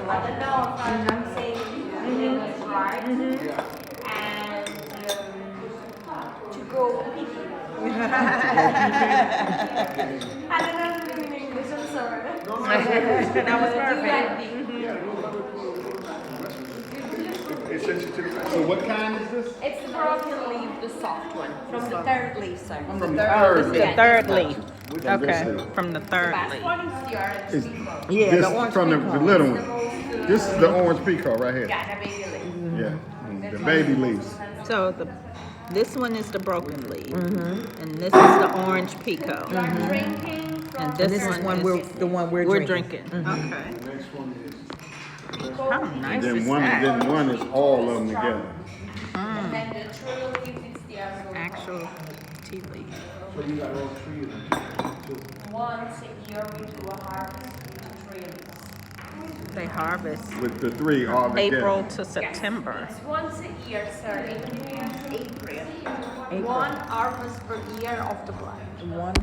I don't know if I'm saying it was right. And to go pee. I don't know the in English, I'm sorry. That was perfect. So what kind is this? It's the broken leaf, the soft one, from the third leaf, sir. From the Oh, third. this is the third leaf. From this Okay, leaf. from the The third best leaf. one is the orange Is peacock. Yeah, this the orange from the peacock. little one? This is the orange peacock right here. Yeah, the baby leaf. Yeah, the baby leaves. So this one is the broken leaf, and this is the orange pico, You are drinking from and And this this is one we're is the one we're drinking. Okay. The next one is. How nice Then is one, that? then one is all of them together. and then the true leaf is the Azores. Actual tea leaf. So you got all three of them. Once a year we do a harvest with the trees. They harvest With the three all together. April to September. Yes, once a year, sir. April. April. One harvest per year of the plant. One